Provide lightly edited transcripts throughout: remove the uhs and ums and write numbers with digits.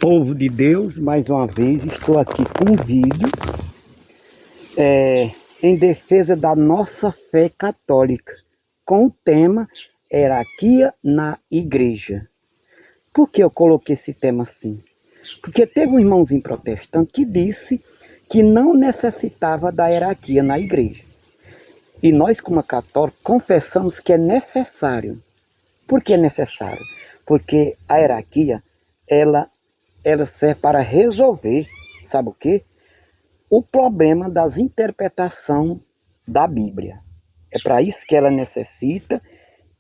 Povo de Deus, mais uma vez estou aqui com um vídeo em defesa da nossa fé católica, com o tema hierarquia na igreja. Por que eu coloquei esse tema assim? Porque teve um irmãozinho protestante que disse que não necessitava da hierarquia na igreja. E nós, como católicos, confessamos que é necessário. Por que é necessário? Porque a hierarquia, ela serve para resolver, sabe o quê? O problema das interpretações da Bíblia. É para isso que ela necessita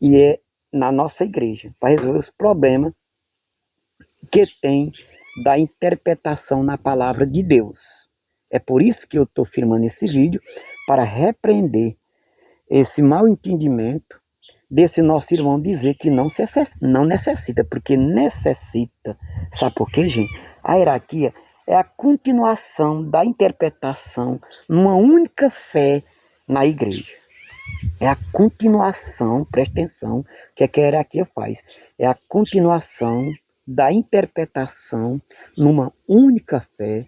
e é na nossa igreja, para resolver os problemas que tem da interpretação na palavra de Deus. É por isso que eu estou filmando esse vídeo, para repreender esse mau entendimento desse nosso irmão dizer que não necessita, porque necessita. Sabe por quê, gente? A hierarquia é a continuação da interpretação numa única fé na igreja. É a continuação, presta atenção, o que é que a hierarquia faz? É a continuação da interpretação numa única fé,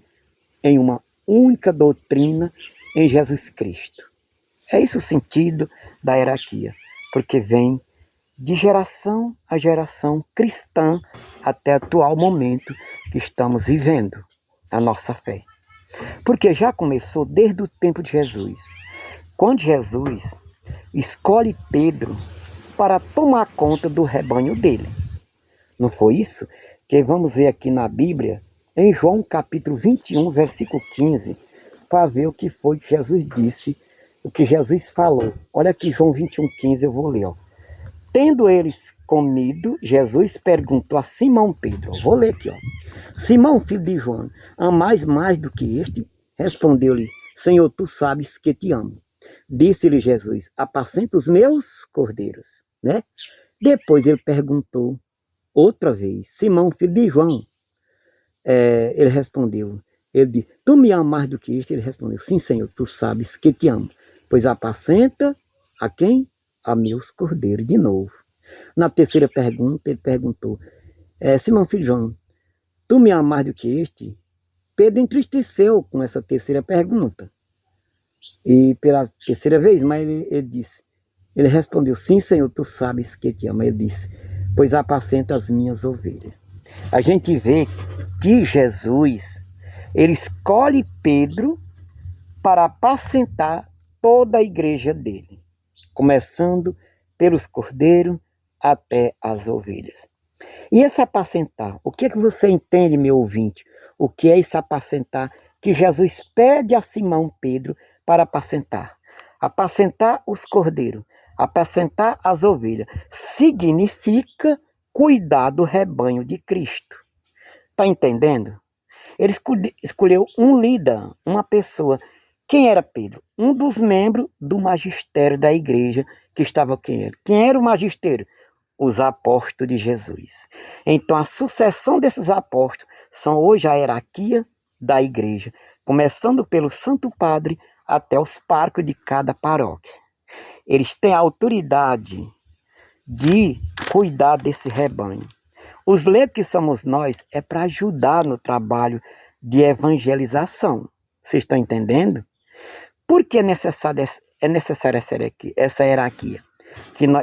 em uma única doutrina em Jesus Cristo. É esse o sentido da hierarquia, porque vem de geração a geração cristã até o atual momento que estamos vivendo a nossa fé. Porque já começou desde o tempo de Jesus, quando Jesus escolhe Pedro para tomar conta do rebanho dele. Não foi isso? Que vamos ver aqui na Bíblia, em João capítulo 21, versículo 15, para ver o que foi que Jesus disse, o que Jesus falou. Olha aqui João 21, 15, eu vou ler. Ó. Tendo eles comido, Jesus perguntou a Simão Pedro, vou ler aqui, ó. Simão, filho de João, amais mais do que este? Respondeu-lhe, Senhor, tu sabes que te amo. Disse-lhe Jesus, apacenta os meus cordeiros, né? Depois ele perguntou outra vez, Simão, filho de João, ele respondeu, ele disse, tu me amas mais do que este? Ele respondeu, sim, Senhor, tu sabes que te amo, pois apacenta a quem? A meus cordeiros de novo. Na terceira pergunta, ele perguntou, Simão, filho de João, tu me amas mais do que este? Pedro entristeceu com essa terceira pergunta. E pela terceira vez, mas ele respondeu, sim, Senhor, tu sabes que te amo. Ele disse, pois apacenta as minhas ovelhas. A gente vê que Jesus, ele escolhe Pedro para apacentar toda a igreja dele, começando pelos cordeiros até as ovelhas. E esse apacentar, o que é que você entende, meu ouvinte? O que é esse apacentar que Jesus pede a Simão Pedro para apacentar? Apacentar os cordeiros, apacentar as ovelhas, significa cuidar do rebanho de Cristo. Está entendendo? Ele escolheu um líder, uma pessoa. Quem era Pedro? Um dos membros do magistério da igreja que estava com ele. Quem era o magistério? Os apóstolos de Jesus. Então a sucessão desses apóstolos são hoje a hierarquia da igreja, começando pelo Santo Padre até os párocos de cada paróquia. Eles têm a autoridade de cuidar desse rebanho. Os leigos que somos nós é para ajudar no trabalho de evangelização. Vocês estão entendendo? Por que é necessária essa hierarquia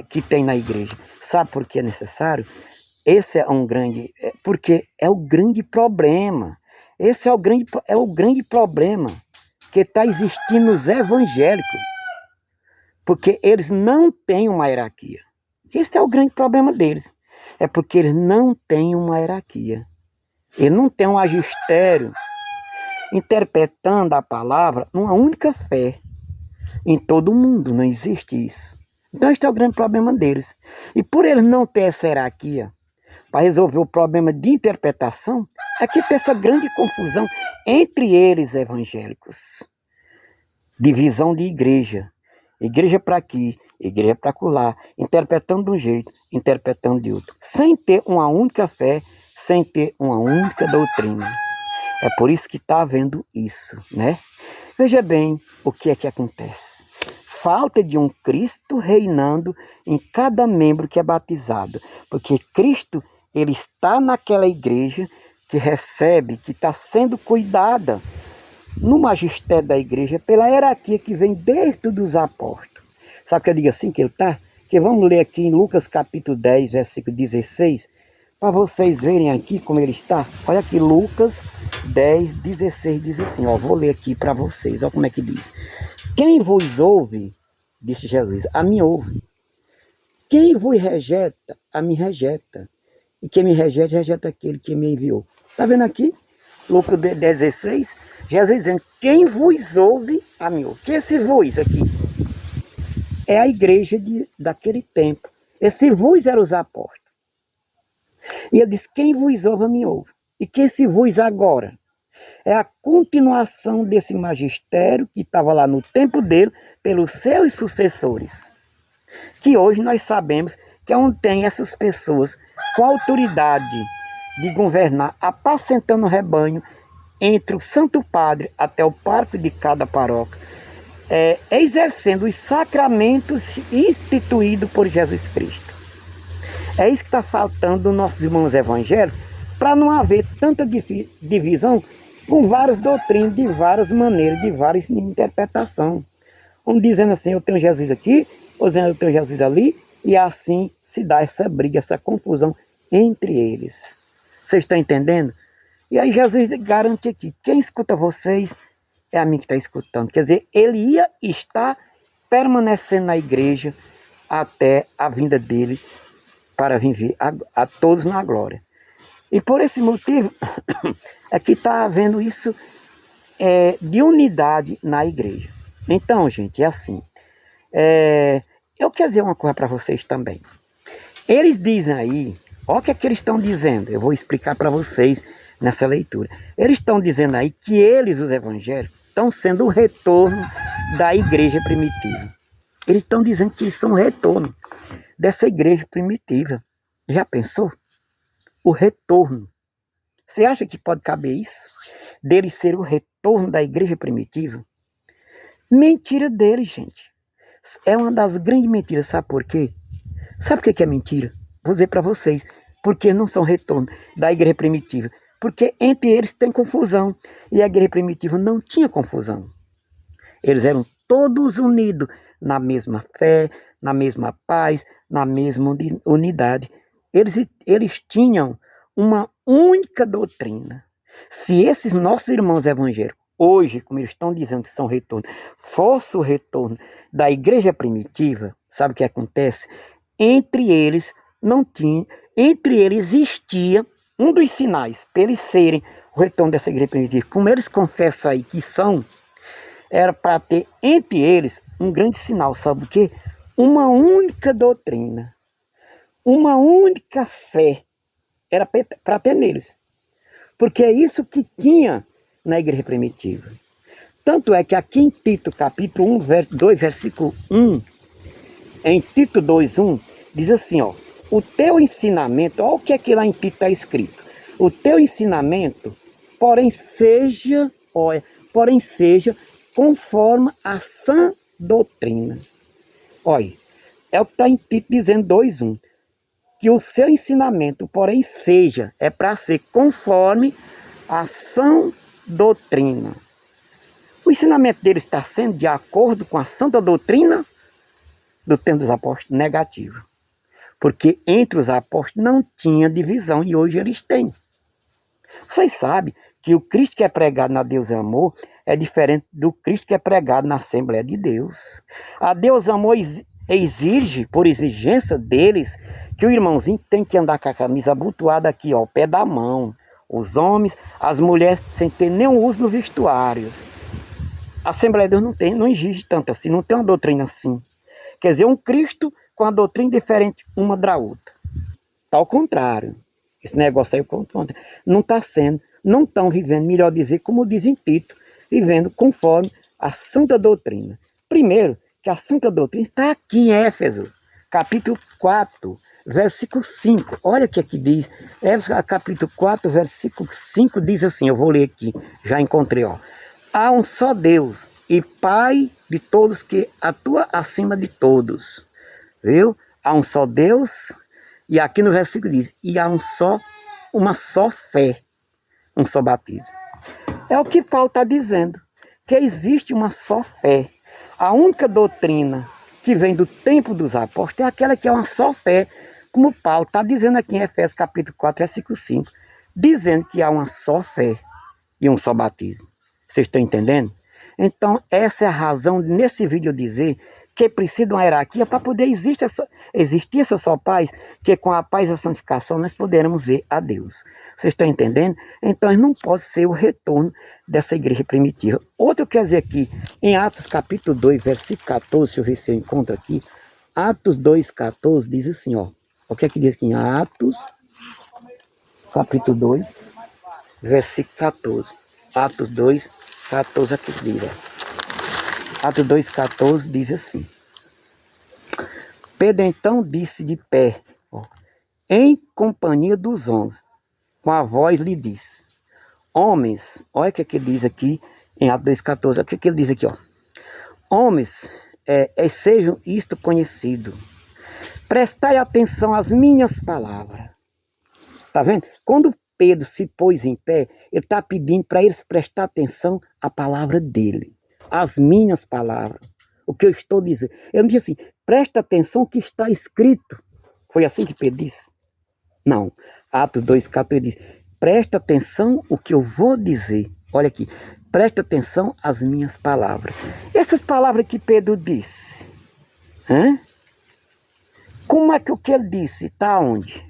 que tem na igreja? Sabe por que é necessário? Esse é porque é o grande problema. Esse é o grande problema que está existindo nos evangélicos. Porque eles não têm uma hierarquia. Esse é o grande problema deles. É porque eles não têm uma hierarquia. Eles não têm um magistério interpretando a palavra numa única fé. Em todo o mundo não existe isso. Então este é o grande problema deles. E por eles não ter essa hierarquia, para resolver o problema de interpretação, é que tem essa grande confusão entre eles evangélicos. Divisão de igreja. Igreja para aqui, igreja para acolá, interpretando de um jeito, interpretando de outro. Sem ter uma única fé, sem ter uma única doutrina. É por isso que está havendo isso, né? Veja bem o que é que acontece. Falta de um Cristo reinando em cada membro que é batizado. Porque Cristo, ele está naquela igreja que recebe, que está sendo cuidada no magistério da igreja pela hierarquia que vem desde os apóstolos. Sabe que eu digo assim que ele está? Que vamos ler aqui em Lucas capítulo 10, versículo 16, para vocês verem aqui como ele está. Olha aqui, Lucas 10, 16 diz assim, ó, vou ler aqui para vocês, olha como é que diz. Quem vos ouve, disse Jesus, a mim ouve. Quem vos rejeta, a mim rejeta. E quem me rejeta, rejeta aquele que me enviou. Está vendo aqui? Lucas 16, Jesus dizendo, quem vos ouve, a mim ouve. Que esse vos aqui é a igreja daquele tempo. Esse vos era os apóstolos. E ele diz, quem vos ouve, a mim ouve. E que esse vos agora é a continuação desse magistério que estava lá no tempo dele, pelos seus sucessores. Que hoje nós sabemos que é onde tem essas pessoas com a autoridade de governar, apacentando o rebanho entre o Santo Padre até o pároco de cada paróquia, exercendo os sacramentos instituídos por Jesus Cristo. É isso que está faltando nos nossos irmãos evangélicos, para não haver tanta divisão com várias doutrinas, de várias maneiras, de várias interpretações. Um dizendo assim, eu tenho Jesus aqui, ou dizendo eu tenho Jesus ali, e assim se dá essa briga, essa confusão entre eles. Vocês estão entendendo? E aí Jesus garante aqui, quem escuta vocês é a mim que está escutando. Quer dizer, ele ia estar permanecendo na igreja até a vinda dele para viver a todos na glória. E por esse motivo é que está havendo isso de unidade na igreja. Então, gente, é assim. Eu quero dizer uma coisa para vocês também. Eles dizem aí, olha o que é que eles estão dizendo, eu vou explicar para vocês nessa leitura. Eles estão dizendo aí que eles, os evangélicos, estão sendo o retorno da igreja primitiva. Eles estão dizendo que eles são o retorno dessa igreja primitiva. Já pensou? O retorno. Você acha que pode caber isso? Deles ser o retorno da igreja primitiva? Mentira deles, gente. É uma das grandes mentiras, sabe por quê? Sabe por que é mentira? Vou dizer para vocês. Porque não são retorno da igreja primitiva. Porque entre eles tem confusão. E a igreja primitiva não tinha confusão. Eles eram todos unidos na mesma fé, na mesma paz, na mesma unidade. Eles tinham uma única doutrina. Se esses nossos irmãos evangélicos, hoje, como eles estão dizendo que são retorno, fosse o retorno da igreja primitiva, sabe o que acontece? Entre eles existia um dos sinais para eles serem o retorno dessa igreja primitiva. Como eles confessam aí que são, era para ter entre eles um grande sinal, sabe o quê? Uma única doutrina, uma única fé, era para ter neles. Porque é isso que tinha na igreja primitiva. Tanto é que aqui em Tito, capítulo 1, verso 2, versículo 1, em Tito 2:1, diz assim, ó, o teu ensinamento, olha o que é que lá em Tito está escrito, o teu ensinamento, porém seja conforme a sã doutrina. Olha, é o que está em Tito dizendo 2:1, que o seu ensinamento, porém seja, é para ser conforme a sã doutrina. O ensinamento dele está sendo de acordo com a santa doutrina do tempo dos apóstolos? Negativo. Porque entre os apóstolos não tinha divisão e hoje eles têm. Vocês sabem que o Cristo que é pregado na Deus é Amor é diferente do Cristo que é pregado na Assembleia de Deus. A Deus Amor exige, por exigência deles, que o irmãozinho tem que andar com a camisa abotoada aqui, ó, ao pé da mão. Os homens, as mulheres, sem ter nenhum uso no vestuário. A Assembleia de Deus não exige tanto assim, não tem uma doutrina assim. Quer dizer, um Cristo com uma doutrina diferente uma da outra. Tá ao contrário. Esse negócio aí não está sendo, não estão vivendo, melhor dizer, como diz em Tito, vivendo conforme a santa doutrina. Primeiro, que a santa doutrina está aqui em Éfeso, capítulo 4, versículo 5. Olha o que aqui diz. Éfeso, capítulo 4, versículo 5 diz assim, eu vou ler aqui, já encontrei, ó. Há um só Deus e Pai de todos que atua acima de todos. Viu? Há um só Deus, e aqui no versículo diz, e há uma só fé. um só batismo. É o que Paulo está dizendo, que existe uma só fé. A única doutrina que vem do tempo dos apóstolos é aquela que é uma só fé, como Paulo está dizendo aqui em Efésios capítulo 4, versículo 5, dizendo que há uma só fé e um só batismo. Vocês estão entendendo? Então, essa é a razão nesse vídeo eu dizer que precisa de uma hierarquia para poder existir essa só paz, que com a paz e a santificação nós poderemos ver a Deus. Vocês estão entendendo? Então, não pode ser o retorno dessa igreja primitiva. Outro quer dizer aqui, em Atos capítulo 2, versículo 14, deixa eu ver se eu encontro aqui. Atos 2, 14 diz assim, ó. O que é que diz aqui em Atos capítulo 2, versículo 14. Atos 2, 14 aqui diz, ó. Atos 2,14 diz assim. Pedro então disse de pé, ó, em companhia dos 11, com a voz lhe disse, homens, olha o que diz aqui em Atos 2,14, olha o que ele diz aqui, ó. Homens, sejam isto conhecido, prestai atenção às minhas palavras. Tá vendo? Quando Pedro se pôs em pé, ele está pedindo para eles prestar atenção à palavra dele. As minhas palavras, o que eu estou dizendo. Eu não disse assim, presta atenção ao que está escrito. Foi assim que Pedro disse? Não. Atos 2,14 diz, presta atenção ao que eu vou dizer. Olha aqui, presta atenção às minhas palavras. Essas palavras que Pedro disse, como é que o que ele disse está onde?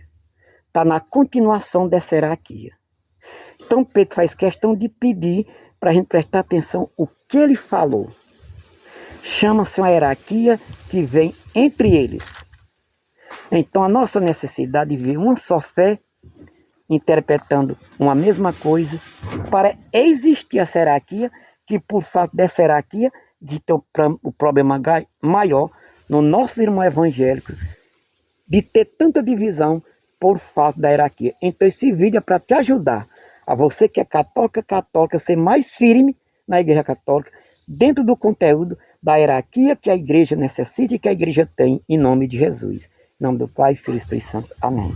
Está na continuação dessa hierarquia. Então Pedro faz questão de pedir para a gente prestar atenção o que ele falou. Chama-se uma hierarquia que vem entre eles. Então a nossa necessidade de ver uma só fé, interpretando uma mesma coisa, para existir essa hierarquia, que por fato dessa hierarquia, de ter o problema maior no nosso irmão evangélico, de ter tanta divisão por falta da hierarquia. Então esse vídeo é para te ajudar a você que é católica, ser mais firme na igreja católica, dentro do conteúdo da hierarquia que a igreja necessita e que a igreja tem, em nome de Jesus. Em nome do Pai, Filho e Espírito Santo. Amém.